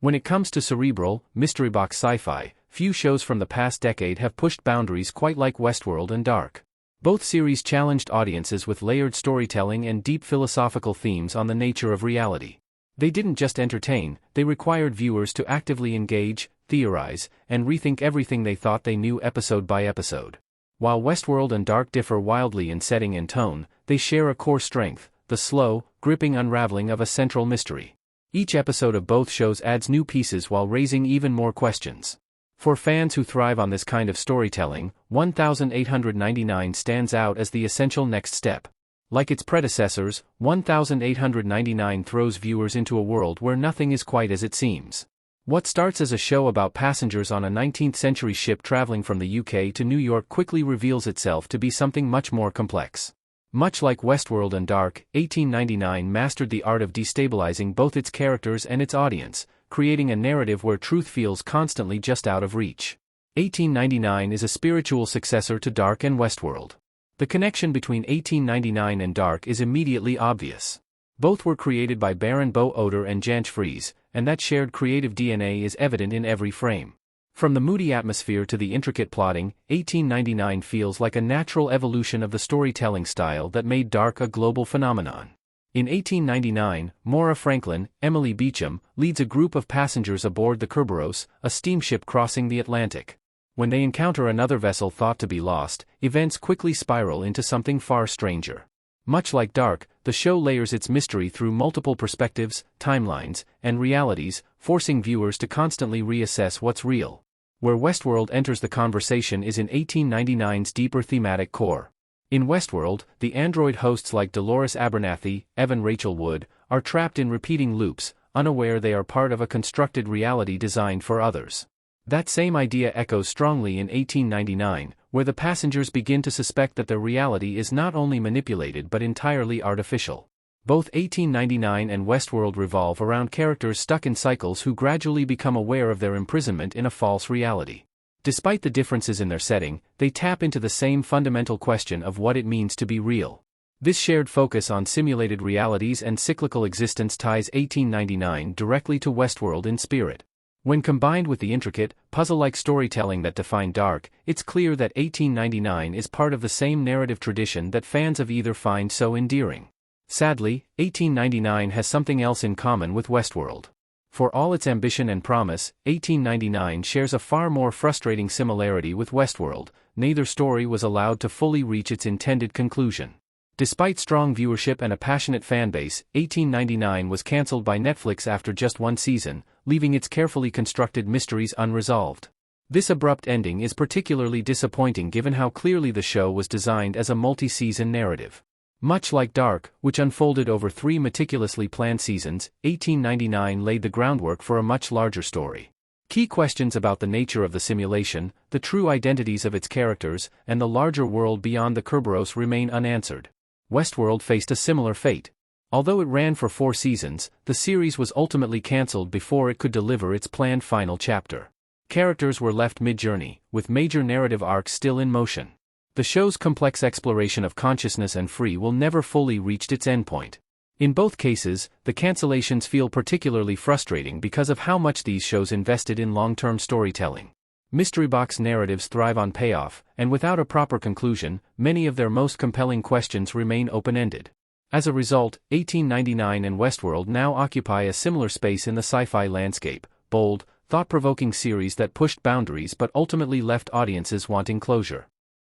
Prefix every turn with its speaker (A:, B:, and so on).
A: When it comes to cerebral, mystery box sci-fi, few shows from the past decade have pushed boundaries quite like Westworld and Dark. Both series challenged audiences with layered storytelling and deep philosophical themes on the nature of reality. They didn't just entertain, they required viewers to actively engage, theorize, and rethink everything they thought they knew episode by episode. While Westworld and Dark differ wildly in setting and tone, they share a core strength: the slow, gripping unraveling of a central mystery. Each episode of both shows adds new pieces while raising even more questions. For fans who thrive on this kind of storytelling, 1899 stands out as the essential next step. Like its predecessors, 1899 throws viewers into a world where nothing is quite as it seems. What starts as a show about passengers on a 19th-century ship traveling from the UK to New York quickly reveals itself to be something much more complex. Much like Westworld and Dark, 1899 mastered the art of destabilizing both its characters and its audience, creating a narrative where truth feels constantly just out of reach. 1899 is a spiritual successor to Dark and Westworld. The connection between 1899 and Dark is immediately obvious. Both were created by Baron Bo Odar and Jantje Friese, and that shared creative DNA is evident in every frame. From the moody atmosphere to the intricate plotting, 1899 feels like a natural evolution of the storytelling style that made Dark a global phenomenon. In 1899, Maura Franklin, Emily Beecham, leads a group of passengers aboard the Kerberos, a steamship crossing the Atlantic. When they encounter another vessel thought to be lost, events quickly spiral into something far stranger. Much like Dark, the show layers its mystery through multiple perspectives, timelines, and realities, forcing viewers to constantly reassess what's real. Where Westworld enters the conversation is in 1899's deeper thematic core. In Westworld, the android hosts like Dolores Abernathy, Evan Rachel Wood, are trapped in repeating loops, unaware they are part of a constructed reality designed for others. That same idea echoes strongly in 1899, where the passengers begin to suspect that their reality is not only manipulated but entirely artificial. Both 1899 and Westworld revolve around characters stuck in cycles who gradually become aware of their imprisonment in a false reality. Despite the differences in their setting, they tap into the same fundamental question of what it means to be real. This shared focus on simulated realities and cyclical existence ties 1899 directly to Westworld in spirit. When combined with the intricate, puzzle-like storytelling that defined Dark, it's clear that 1899 is part of the same narrative tradition that fans of either find so endearing. Sadly, 1899 has something else in common with Westworld. For all its ambition and promise, 1899 shares a far more frustrating similarity with Westworld. Neither story was allowed to fully reach its intended conclusion. Despite strong viewership and a passionate fanbase, 1899 was cancelled by Netflix after just one season, leaving its carefully constructed mysteries unresolved. This abrupt ending is particularly disappointing given how clearly the show was designed as a multi-season narrative. Much like Dark, which unfolded over 3 meticulously planned seasons, 1899 laid the groundwork for a much larger story. Key questions about the nature of the simulation, the true identities of its characters, and the larger world beyond the Kerberos remain unanswered. Westworld faced a similar fate. Although it ran for 4 seasons, the series was ultimately cancelled before it could deliver its planned final chapter. Characters were left mid-journey, with major narrative arcs still in motion. The show's complex exploration of consciousness and free will never fully reached its endpoint. In both cases, the cancellations feel particularly frustrating because of how much these shows invested in long-term storytelling. Mystery box narratives thrive on payoff, and without a proper conclusion, many of their most compelling questions remain open-ended. As a result, 1899 and Westworld now occupy a similar space in the sci-fi landscape: bold, thought-provoking series that pushed boundaries but ultimately left audiences wanting closure.